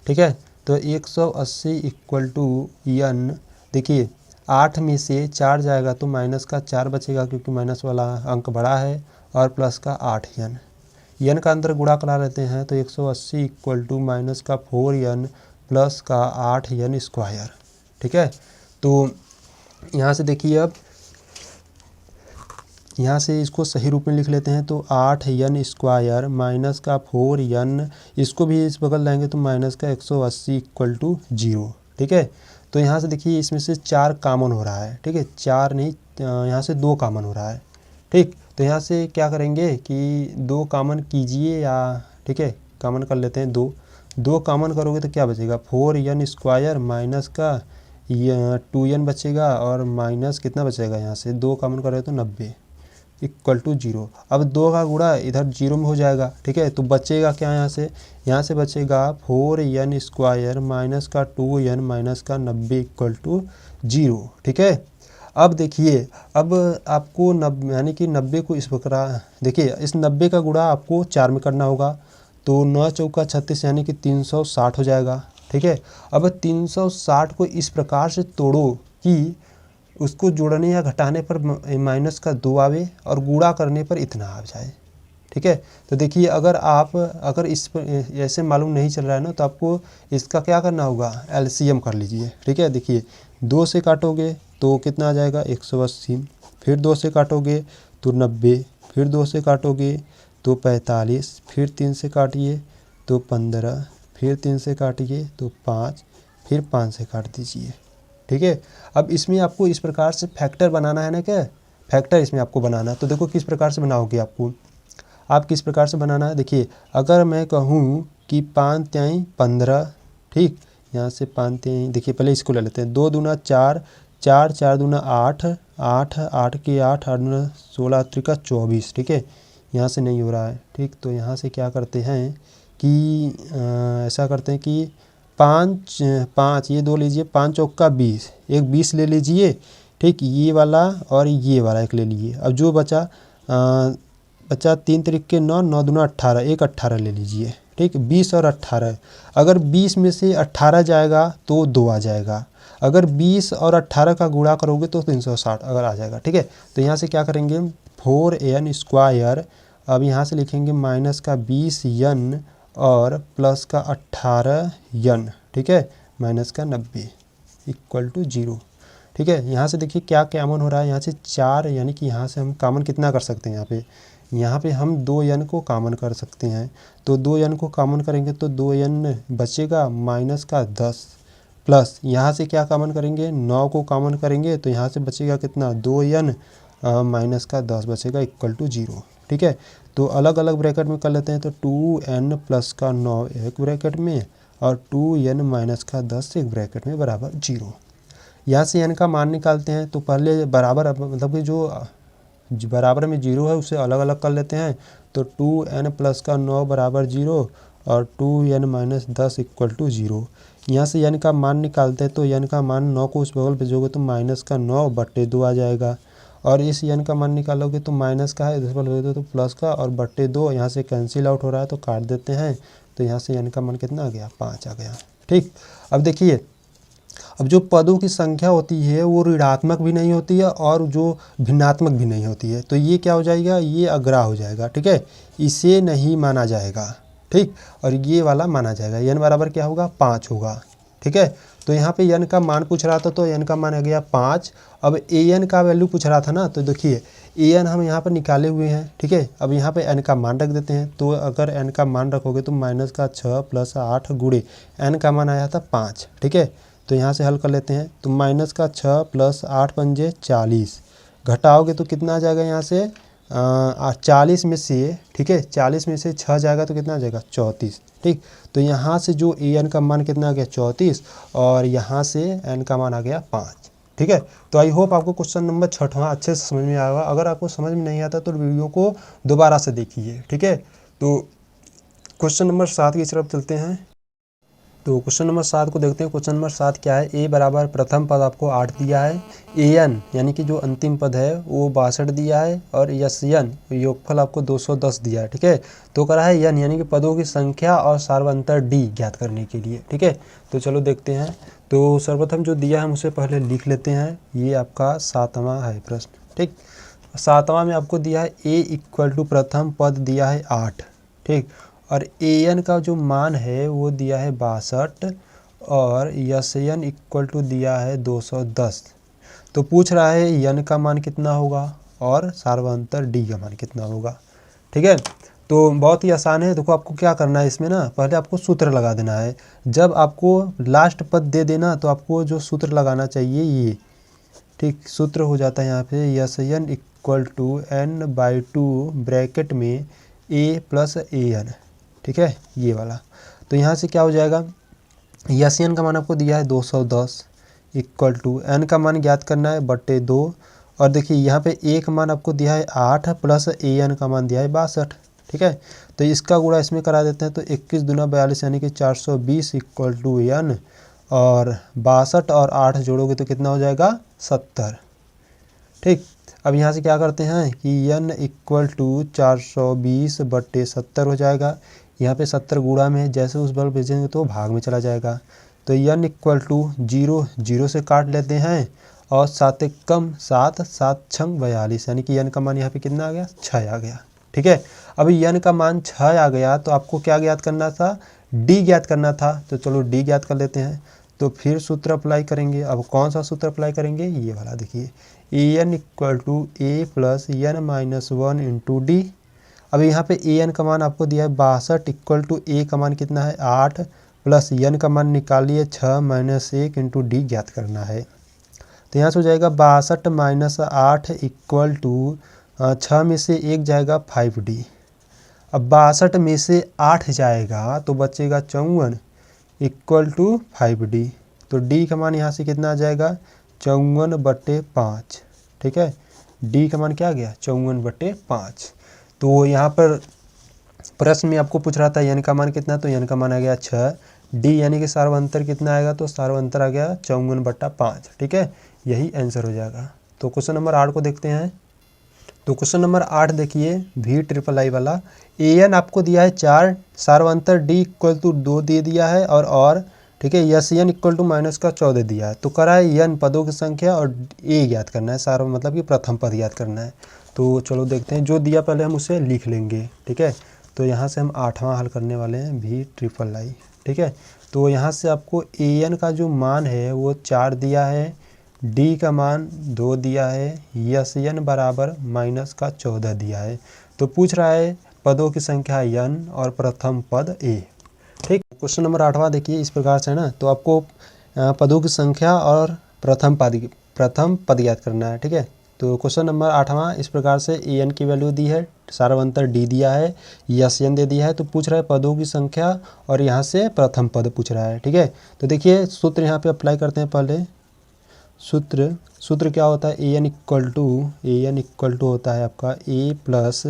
ठीक है, तो 180 इक्वल टू n, देखिए 8 में से 4 जाएगा तो माइनस का 4 बचेगा क्योंकि माइनस वाला अंक बड़ा है, और प्लस का 8n का अंदर गुणा करा लेते हैं तो 180 इक्वल टू माइनस का 4n प्लस का 8n स्क्वायर। ठीक है, तो यहाँ से देखिए अब यहाँ से इसको सही रूप में लिख लेते हैं, तो 8n स्क्वायर माइनस का 4n, इसको भी इस बगल लाएंगे तो माइनस का 180 इक्वल टू 0। ठीक है, तो यहाँ से देखिए इसमें से 4 कॉमन हो रहा है। ठीक है, 4 नहीं, यहाँ से 2 कॉमन हो रहा है। ठीक, तो यहाँ से क्या करेंगे कि 2 कॉमन कीजिए, या ठीक है कॉमन कर लेते हैं, 2 कॉमन करोगे तो क्या बचेगा 4n स्क्वायर माइनस का 2n बचेगा, और माइनस कितना बचेगा यहाँ से 2 कॉमन करोगे तो 90 इक्वल टू 0। अब 2 का गुणा इधर 0 में हो जाएगा। ठीक है, तो बचेगा क्या यहाँ से बचेगा 4n स्क्वायर माइनस का 2n माइनस का 90 इक्वल टू 0। ठीक है, अब देखिए अब आपको यानी कि 90 को इस प्रकार देखिए, इस 90 का गुणा आपको 4 में करना होगा, तो 9 चौका 36 यानी कि 360 हो जाएगा। ठीक है, अब 360 को इस प्रकार से तोड़ो कि उसको जोड़ने या घटाने पर माइनस का 2 आवे और गुणा करने पर इतना आ जाए। ठीक है, तो देखिए अगर इस पर ऐसे मालूम नहीं चल रहा है ना, तो आपको इसका क्या करना होगा, एलसीएम कर लीजिए। ठीक है, देखिए 2 से काटोगे तो कितना आ जाएगा 180, फिर 2 से काटोगे तो 90, फिर 2 से काटोगे तो 45, फिर 3 से काटिए तो 15, फिर 3 से काटिए तो 5, फिर 5 से काट दीजिए। ठीक है, अब इसमें आपको इस प्रकार से फैक्टर बनाना है ना, क्या फैक्टर इसमें आपको बनाना है। तो देखो किस प्रकार से बनाओगे आप किस प्रकार से बनाना है। देखिए अगर मैं कहूँ कि 5 तिहाई 15, ठीक, यहाँ से 5 तिहाई, देखिए पहले इसको ले लेते हैं। 2 दूना 4, 4 4 दूना 8, 8 8 के 8 8 दूना 16 त्रिका 24। ठीक है, यहाँ से नहीं हो रहा है। ठीक, तो यहाँ से क्या करते हैं कि ऐसा करते हैं कि 5 5 ये 2 लीजिए, 5 चौका 20, एक 20 ले लीजिए। ठीक, ये वाला और ये वाला एक ले लीजिए। अब जो बचा 3 तरीके 9, 9 दूना 18, एक 18 ले लीजिए। ठीक, 20 और 18, अगर 20 में से 18 जाएगा तो 2 आ जाएगा। अगर 20 और 18 का गुणा करोगे तो 360 अगर आ जाएगा। ठीक है, तो यहाँ से क्या करेंगे 4n स्क्वायर, अब यहाँ से लिखेंगे माइनस का 20n और प्लस का 18n। ठीक है, माइनस का 90 इक्वल टू 0। ठीक है, यहाँ से देखिए क्या कॉमन हो रहा है, यहाँ से 4, यानी कि यहाँ से हम कॉमन कितना कर सकते हैं, यहाँ पे हम 2n को कॉमन कर सकते हैं। तो 2n को कॉमन करेंगे तो 2n बचेगा माइनस का 10, प्लस यहाँ से क्या कॉमन करेंगे 9 को कॉमन करेंगे तो यहाँ से बचेगा कितना 2n माइनस का 10 बचेगा इक्वल टू 0। ठीक है, तो अलग अलग ब्रैकेट में कर लेते हैं। तो 2n प्लस का 9 एक ब्रैकेट में और 2n माइनस का 10 एक ब्रैकेट में बराबर 0। यहाँ से n का मान निकालते हैं। तो पहले बराबर मतलब कि जो बराबर में 0 है उसे अलग अलग कर लेते हैं। तो 2n प्लस का 9 बराबर 0 और 2n माइनस 10 इक्वल टू 0। यहाँ से n का मान निकालते हैं। तो n का मान 9 को उस बगल भेजोगे तो माइनस का 9 बट्टे 2 आ जाएगा। और इस n का मान निकालोगे तो माइनस का है, इस बगल भेज दो तो प्लस का, और बट्टे 2 यहाँ से कैंसिल आउट हो रहा है तो काट देते हैं। तो यहाँ से n का मान कितना आ गया 5 आ गया। ठीक, अब देखिए अब जो पदों की संख्या होती है वो ऋणात्मक भी नहीं होती है और जो भिन्नात्मक भी नहीं होती है। तो ये क्या हो जाएगा, ये अग्रा हो जाएगा। ठीक है, इसे नहीं माना जाएगा। ठीक, और ये वाला माना जाएगा। n बराबर क्या होगा 5 होगा। ठीक है, तो यहाँ पे n का मान पूछ रहा था तो n का मान आ गया 5। अब an का वैल्यू पूछ रहा था ना, तो देखिए an हम यहाँ पर निकाले हुए हैं। ठीक है, अब यहाँ पे n का मान रख देते हैं। तो अगर n का मान रखोगे तो माइनस का 6 प्लस 8 गुणे n का मान आया था 5। ठीक है, तो यहाँ से हल कर लेते हैं। तो माइनस का 6 प्लस 8 पंजे 40, घटाओगे तो कितना आ जाएगा यहाँ से 40 में से, ठीक है 40 में से 6 जाएगा तो कितना आ जाएगा 34। ठीक, तो यहाँ से जो an का मान कितना आ गया 34 और यहाँ से n का मान आ गया 5। ठीक है, तो आई होप आपको क्वेश्चन नंबर 6वां अच्छे से समझ में आएगा। अगर आपको समझ में नहीं आता तो वीडियो को दोबारा से देखिए। ठीक है, तो क्वेश्चन नंबर 7 की तरफ चलते हैं। तो क्वेश्चन नंबर 7 को देखते हैं। क्वेश्चन नंबर 7 क्या है, a बराबर प्रथम पद आपको 8 दिया है, an यानी कि जो अंतिम पद है वो 62 दिया है और यन योगफल आपको 210 दिया है। ठीक है, तो करा है n यानी कि पदों की संख्या और सार्वंतर d ज्ञात करने के लिए। ठीक है, तो चलो देखते हैं। तो सर्वप्रथम जो दिया है हम उसे पहले लिख लेते हैं। ये आपका 7वां है प्रश्न। ठीक, 7वां में आपको दिया है a इक्वल टू प्रथम पद दिया है 8। ठीक, और an का जो मान है वो दिया है 62 और यन इक्वल टू दिया है 210। तो पूछ रहा है n का मान कितना होगा और सार्वंतर d का मान कितना होगा। ठीक है, तो बहुत ही आसान है। देखो आपको क्या करना है इसमें ना, पहले आपको सूत्र लगा देना है। जब आपको लास्ट पद दे देना तो आपको जो सूत्र लगाना चाहिए ये, ठीक, सूत्र हो जाता है यहाँ पे यन इक्वल टू n/2 ब्रैकेट में a प्लस an। ठीक है, ये वाला। तो यहाँ से क्या हो जाएगा, यन का मान आपको दिया है 210 इक्वल टू n का मान ज्ञात करना है बट्टे 2। और देखिए यहाँ पे a का मान आपको दिया है 8 प्लस an का मान दिया है 62। ठीक है, तो इसका गुणा इसमें करा देते हैं। तो 21 दूना 42 यानी कि 420 इक्वल टू n, और 62 और 8 जोड़ोगे तो कितना हो जाएगा 70। ठीक, अब यहाँ से क्या करते हैं कि n इक्वल टू 420 बट्टे 70 हो जाएगा। यहाँ पे 70 गुणा में है, जैसे उस बल भेजेंगे तो भाग में चला जाएगा। तो n इक्वल टू 0 0 से काट लेते हैं और 7 एक कम 7 7 छंग 42, यानी कि n का मान यहाँ पे कितना आ गया 6 आ गया। ठीक है, अभी n का मान 6 आ गया तो आपको क्या ज्ञात करना था, d ज्ञात करना था। तो चलो d ज्ञात कर लेते हैं। तो फिर सूत्र अप्लाई करेंगे। अब कौन सा सूत्र अप्लाई करेंगे, ये वाला देखिए, A N equal to A plus N minus 1 into D. अब यहाँ पे ए एन का मान आपको दिया है 62 इक्वल टू ए का मान कितना है 8 प्लस एन का मान निकालिए 6 माइनस 1 इंटू डी ज्ञात करना है। तो यहाँ से हो जाएगा 62 माइनस 8 इक्वल टू 6 में से 1 जाएगा 5D। अब 62 में से 8 जाएगा तो बचेगा 54 इक्वल टू 5D। तो D का मान यहाँ से कितना आ जाएगा 54/5। ठीक है, D का मान क्या आ गया 54/5। तो यहाँ पर प्रश्न में आपको पूछ रहा था n का मान कितना, तो n का मान आ गया 6। D यानी कि सार्वंतर कितना आएगा, तो सार्वंतर आ गया 54/5। ठीक है, यही आंसर हो जाएगा। तो क्वेश्चन नंबर 8 को देखते हैं। तो क्वेश्चन नंबर 8 देखिए, VIII वाला। an आपको दिया है 4, सार्वंतर d इक्वल टू 2 दे दिया है और ठीक है SN इक्वल टू माइनस का 14 दिया है। तो करा है n पदों की संख्या और a ज्ञात करना है, सार्व मतलब कि प्रथम पद ज्ञात करना है। तो चलो देखते हैं, जो दिया पहले हम उसे लिख लेंगे। ठीक है, तो यहाँ से हम 8वां हल करने वाले हैं VIII। ठीक है, तो यहाँ से आपको an का जो मान है वो 4 दिया है, D का मान 2 दिया है, SN बराबर माइनस का 14 दिया है। तो पूछ रहा है पदों की संख्या n और प्रथम पद a। ठीक, क्वेश्चन नंबर 8वां देखिए, इस प्रकार से है ना। तो आपको पदों की संख्या और प्रथम पद ज्ञात करना है। ठीक है, तो क्वेश्चन नंबर 8वां इस प्रकार से an की वैल्यू दी है, सार्वंतर d दिया है, SN दे दिया है। तो पूछ रहा है पदों की संख्या और यहाँ से प्रथम पद पूछ रहा है। ठीक है, तो देखिए सूत्र यहाँ पे अप्लाई करते हैं। पहले सूत्र क्या होता है, an इक्वल टू होता है आपका a plus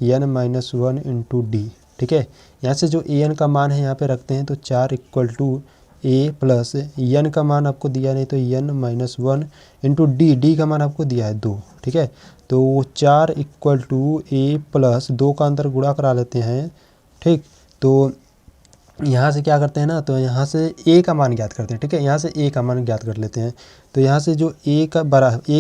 n minus 1 into D. ठीक है, यहाँ से जो an का मान है यहाँ पे रखते हैं। तो 4 equal to a plus n का मान आपको दिया नहीं, तो n माइनस 1 इंटू डी का मान आपको दिया है 2। ठीक है, तो 4 इक्वल टू a प्लस 2 का अंदर गुणा करा लेते हैं। ठीक, तो यहाँ से क्या करते हैं ना, तो यहाँ से a का मान ज्ञात करते हैं। ठीक है, यहाँ से a का मान ज्ञात कर लेते हैं। तो यहाँ से जो a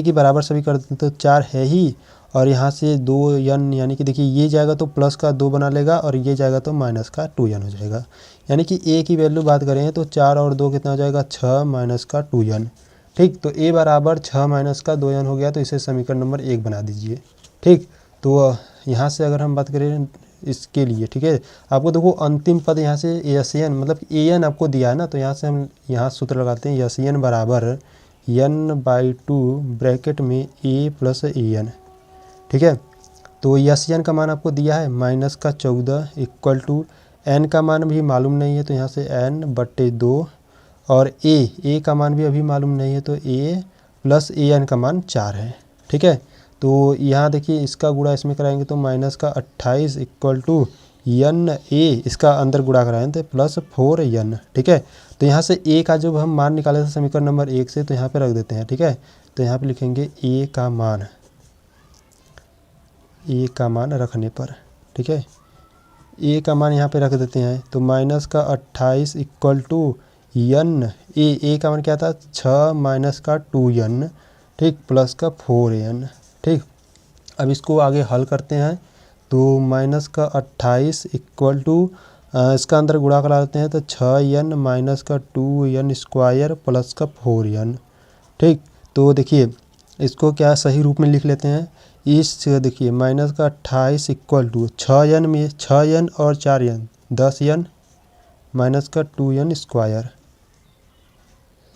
के बराबर सभी कर देते हैं, तो 4 है ही, और यहाँ से 2n यानी कि देखिए ये जाएगा तो प्लस का 2 बना लेगा और ये जाएगा तो माइनस का 2n हो जाएगा। यानी कि a की वैल्यू बात करें तो 4 और 2 कितना हो जाएगा 6 माइनस का 2n। ठीक, तो a बराबर 6 माइनस का 2n हो गया, तो इसे समीकरण नंबर 1 बना दीजिए। ठीक, तो यहाँ से अगर हम बात करें इसके लिए, ठीक है, आपको देखो अंतिम पद यहाँ से SN मतलब an आपको दिया है ना, तो यहाँ से हम यहाँ सूत्र लगाते हैं SN बराबर n/2 ब्रैकेट में a प्लस an। ठीक है, तो SN का मान आपको दिया है माइनस का 14 इक्वल टू n का मान भी मालूम नहीं है, तो यहाँ से n/2 और a का मान भी अभी मालूम नहीं है, तो a प्लस an का मान 4 है। ठीक है, तो यहाँ देखिए इसका गुणा इसमें कराएंगे तो माइनस का 28 इक्वल टू n a, इसका अंदर गुणा कराएं तो प्लस 4n। ठीक है, तो यहाँ से a का जो हम मान निकाले थे समीकरण नंबर 1 से, तो यहाँ पे रख देते हैं। ठीक है, तो यहाँ पे लिखेंगे a का मान रखने पर, ठीक है, a का मान यहाँ पे रख देते हैं। तो माइनस का 28 इक्वल टू n a का मान क्या था 6 माइनस का 2n। ठीक, प्लस का 4n। ठीक, अब इसको आगे हल करते हैं। तो माइनस का 28 इक्वल टू इसका अंदर गुणा करा देते हैं, तो 6n माइनस का 2n स्क्वायर प्लस का 4n। ठीक, तो देखिए इसको क्या सही रूप में लिख लेते हैं। इस देखिए माइनस का 28 इक्वल टू 6n में 6n और 4n 10n माइनस का 2n स्क्वायर।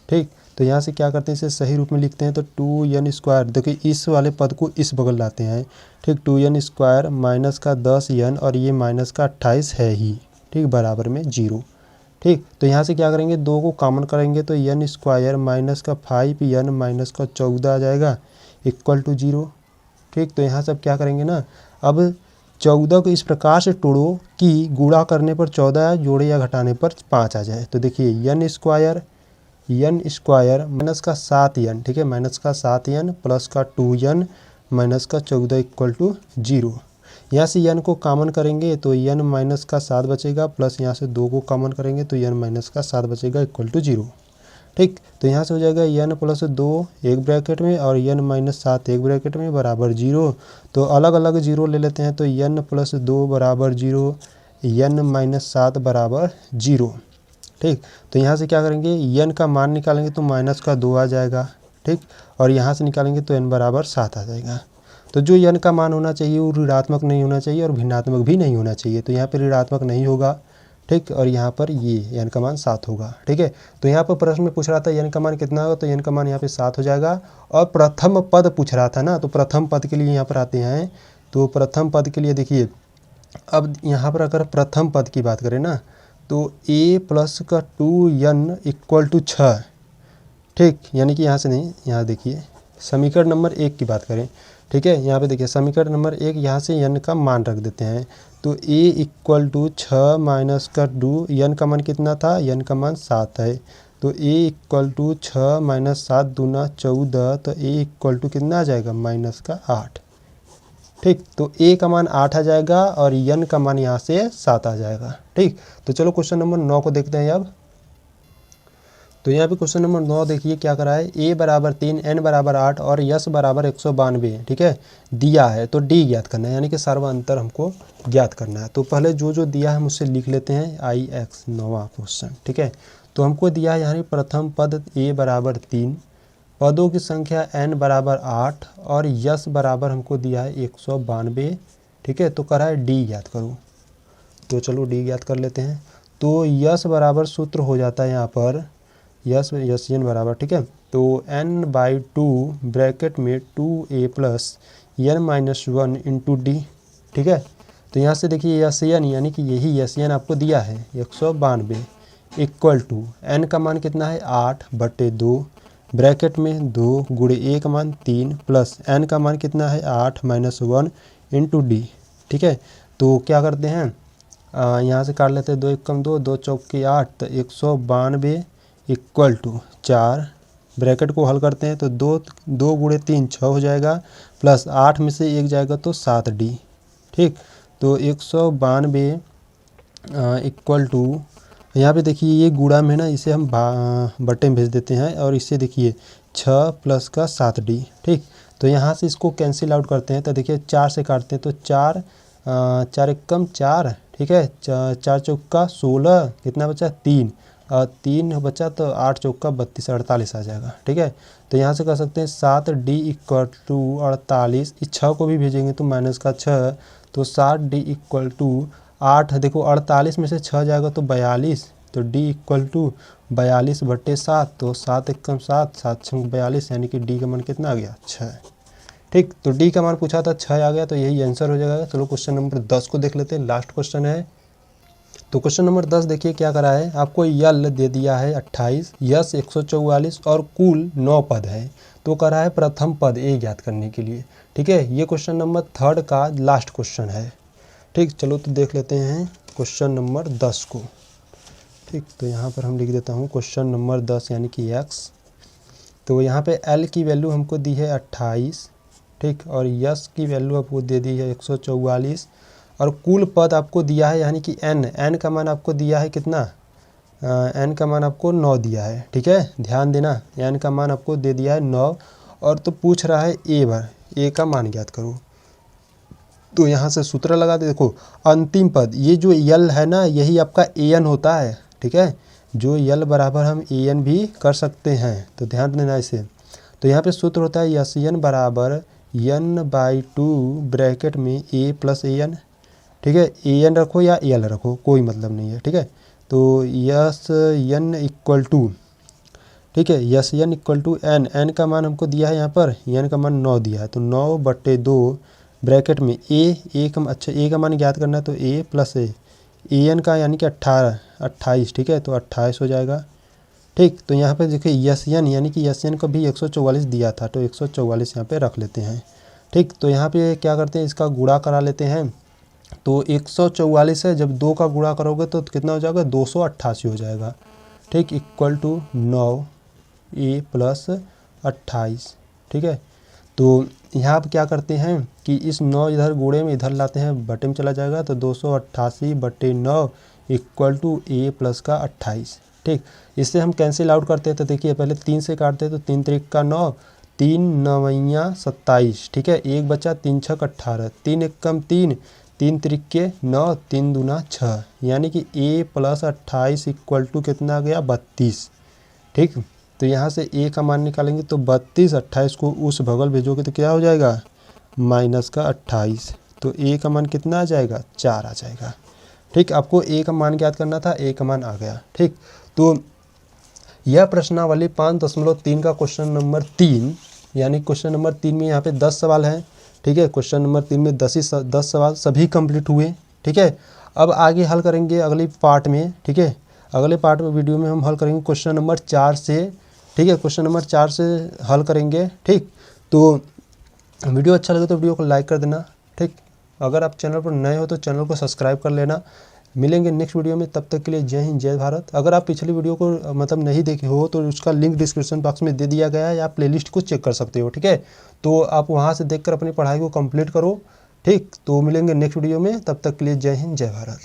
ठीक, तो यहाँ से क्या करते हैं, इसे सही रूप में लिखते हैं। तो 2n स्क्वायर, देखिए इस वाले पद को इस बगल लाते हैं। ठीक, 2n स्क्वायर माइनस का 10n और ये माइनस का 28 है ही। ठीक, बराबर में 0। ठीक, तो यहाँ से क्या करेंगे, 2 को कॉमन करेंगे तो n स्क्वायर माइनस का 5n माइनस का 14 आ जाएगा इक्वल टू 0। ठीक, तो यहाँ से अब क्या करेंगे ना, अब 14 को इस प्रकार से तोड़ो कि गुणा करने पर 14 जोड़े या घटाने पर 5 आ जाए। तो देखिए n स्क्वायर माइनस का 7n, ठीक है, माइनस का 7n प्लस का 2n माइनस का 14 इक्वल टू 0। यहाँ से n को कॉमन करेंगे तो n माइनस का 7 बचेगा, प्लस यहाँ से 2 को कॉमन करेंगे तो n माइनस का 7 बचेगा इक्वल टू 0। ठीक, तो यहाँ से हो जाएगा n प्लस 2 एक ब्रैकेट में और n माइनस 7 एक ब्रैकेट में बराबर 0। तो अलग अलग 0 ले लेते हैं, तो n प्लस 2 बराबर 0, n माइनस 7 बराबर 0। ठीक, तो यहाँ से क्या करेंगे, n का मान निकालेंगे तो माइनस का 2 आ जाएगा। ठीक, और यहाँ से निकालेंगे तो n बराबर 7 आ जाएगा। तो जो n का मान होना चाहिए वो ऋणात्मक नहीं होना चाहिए और भिन्नात्मक भी नहीं होना चाहिए, तो यहाँ पर ऋणात्मक नहीं होगा। ठीक, और यहाँ पर ये n का मान 7 होगा। ठीक है, तो यहाँ पर प्रश्न में पूछ रहा था n का मान कितना होगा, तो n का मान यहाँ पे 7 हो जाएगा। और प्रथम पद पूछ रहा था ना, तो प्रथम पद के लिए यहाँ पर आते हैं। तो प्रथम पद के लिए देखिए, अब यहाँ पर अगर प्रथम पद की बात करें ना, तो a प्लस का 2n इक्वल टू 6। ठीक, यानी कि यहाँ से नहीं, यहाँ देखिए समीकरण नंबर 1 की बात करें। ठीक है, यहाँ पे देखिए समीकरण नंबर 1, यहाँ से n का मान रख देते हैं। तो a इक्वल टू 6 माइनस का 2, n का मान कितना था, n का मान 7 है। तो a इक्वल टू 6 माइनस 7 दूना 14, तो a इक्वल टू कितना आ जाएगा, माइनस का 8। ठीक, तो a का मान 8 आ जाएगा और n का मान यहाँ से 7 आ जाएगा। ठीक, तो चलो क्वेश्चन नंबर 9 को देखते हैं अब। तो यहाँ पे क्वेश्चन नंबर 9 देखिए क्या करा है, a बराबर 3, n बराबर 8 और यस बराबर 192। ठीक है, दिया है तो d ज्ञात करना है, यानी कि सर्वांतर हमको ज्ञात करना है। तो पहले जो जो दिया है हम उससे लिख लेते हैं IX 9वां क्वेश्चन। ठीक है, तो हमको दिया है यहाँ प्रथम पद a बराबर 3, पदों की संख्या n बराबर 8 और यस बराबर हमको दिया है 192। ठीक है, तो करा है d ज्ञात करो। तो चलो d ज्ञात कर लेते हैं। तो यस बराबर सूत्र हो जाता है यहाँ पर यस एन बराबर, ठीक है, तो n/2 ब्रैकेट में 2a plus n minus 1 into D. ठीक है, तो यहाँ से देखिए यस एन यानी कि यही यस एन आपको दिया है 192 इक्वल टू n का मान कितना है 8/2 ब्रैकेट में 2 गुणे a का मान 3 प्लस n का मान कितना है 8 माइनस 1 इंटू डी। ठीक है, तो क्या करते हैं, यहाँ से काट लेते हैं, 2 एकम 2, 2 चौके 8, तो 192 इक्वल टू 4 ब्रैकेट को हल करते हैं तो 2 गुणे 3 6 हो जाएगा, प्लस 8 में से 1 जाएगा तो 7d। ठीक, तो 192 इक्वल टू, यहाँ पे देखिए ये गुणा में ना, इसे हम बट्टे में भेज देते हैं और इससे देखिए 6 प्लस का 7d। ठीक, तो यहाँ से इसको कैंसिल आउट करते हैं, तो देखिए 4 से काटते हैं तो 4 4 एकम 4। ठीक है, 4 चौका 16, कितना बचा 3, 3 बचा तो 8 चौका 32, 48 आ जाएगा। ठीक है, तो यहाँ से कर सकते हैं 7d इक्वल टू 48, इस 6 को भी भेजेंगे तो माइनस का 6, तो 7d इक्वल टू 8, देखो 48 में से 6 जाएगा तो 42, तो d इक्वल टू 42/7, तो 7 एकम 7, 7 छंग 42, यानी कि d का मान कितना आ गया 6। ठीक, तो d का मान पूछा था 6 आ गया, तो यही आंसर हो जाएगा। चलो क्वेश्चन नंबर 10 को देख लेते हैं, लास्ट क्वेश्चन है। तो क्वेश्चन नंबर 10 देखिए क्या करा है, आपको यल दे दिया है 28, यस 144 और कुल 9 पद है। तो करा है प्रथम पद ए ज्ञात करने के लिए। ठीक है, ये क्वेश्चन नंबर 3 का लास्ट क्वेश्चन है। ठीक, चलो तो देख लेते हैं क्वेश्चन नंबर 10 को। ठीक, तो यहाँ पर हम लिख देता हूँ क्वेश्चन नंबर 10 यानी कि x। तो यहाँ पे एल की वैल्यू हमको दी है 28। ठीक, और यस की वैल्यू आपको दे दी है 144 और कुल पद आपको दिया है यानी कि n का मान आपको दिया है कितना, n का मान आपको 9 दिया है। ठीक है, ध्यान देना, n का मान आपको दे दिया है 9 और तो पूछ रहा है a का मान ज्ञात करो। तो यहाँ से सूत्र लगा दे, देखो अंतिम पद ये जो यल है ना, यही आपका an होता है। ठीक है, जो यल बराबर हम an भी कर सकते हैं, तो ध्यान देना इसे। तो यहाँ पे सूत्र होता है यस एन बराबर n/2 ब्रैकेट में a प्लस an। ठीक है, an रखो या एल रखो कोई मतलब नहीं है। ठीक है, तो यस एन इक्वल टू, ठीक है, S n equal to n का मान हमको दिया है यहाँ पर, n का मान 9 दिया है, तो 9/2 ब्रैकेट में a का मान ज्ञात करना है, तो a प्लस an का यानी कि 28। ठीक है, तो 28 हो जाएगा। ठीक, तो यहाँ पे देखिए यस एन यानी कि यस एन को भी 144 दिया था, तो 144 यहाँ पे रख लेते हैं। ठीक, तो यहाँ पे क्या करते हैं, इसका गुणा करा लेते हैं। तो 144 है, जब 2 का गुणा करोगे तो कितना हो जाएगा 288 हो जाएगा। ठीक, इक्वल टू 9 a प्लस 28। ठीक है, तो यहाँ आप क्या करते हैं कि इस 9 इधर गुणे में इधर लाते हैं, बटे में चला जाएगा, तो 288/9 इक्वल टू a प्लस का 28। ठीक, इससे हम कैंसिल आउट करते हैं, तो देखिए पहले 3 से काटते हैं, तो 3 त्रिक का 9, 3 9 27। ठीक है, एक बचा, 3 छक 18, 3 एक कम 3, 3 त्रिक के 9, 3 दूना 6, यानी कि a प्लस 28 इक्वल टू कितना आ गया 32। ठीक, तो यहाँ से a का मान निकालेंगे, तो 32, 28 को उस बगल भेजोगे तो क्या हो जाएगा माइनस का 28, तो a का मान कितना आ जाएगा 4 आ जाएगा। ठीक, आपको a का मान याद करना था, a का मान आ गया। ठीक, तो यह प्रश्नावली 5.3 का क्वेश्चन नंबर 3, यानी क्वेश्चन नंबर 3 में यहाँ पे 10 सवाल हैं। ठीक है, क्वेश्चन नंबर 3 में 10 सवाल सभी कंप्लीट हुए। ठीक है, अब आगे हल करेंगे अगली पार्ट में। ठीक है, अगले पार्ट में वीडियो में हम हल करेंगे क्वेश्चन नंबर 4 से। ठीक है, क्वेश्चन नंबर 4 से हल करेंगे। ठीक, तो वीडियो अच्छा लगे तो वीडियो को लाइक कर देना। ठीक, अगर आप चैनल पर नए हो तो चैनल को सब्सक्राइब कर लेना। मिलेंगे नेक्स्ट वीडियो में, तब तक के लिए जय हिंद जय भारत। अगर आप पिछली वीडियो को मतलब नहीं देखे हो तो उसका लिंक डिस्क्रिप्शन बॉक्स में दे दिया गया है, या आप प्लेलिस्ट को चेक कर सकते हो। ठीक है, तो आप वहाँ से देखकर अपनी पढ़ाई को कंप्लीट करो। ठीक, तो मिलेंगे नेक्स्ट वीडियो में, तब तक के लिए जय हिंद जय भारत।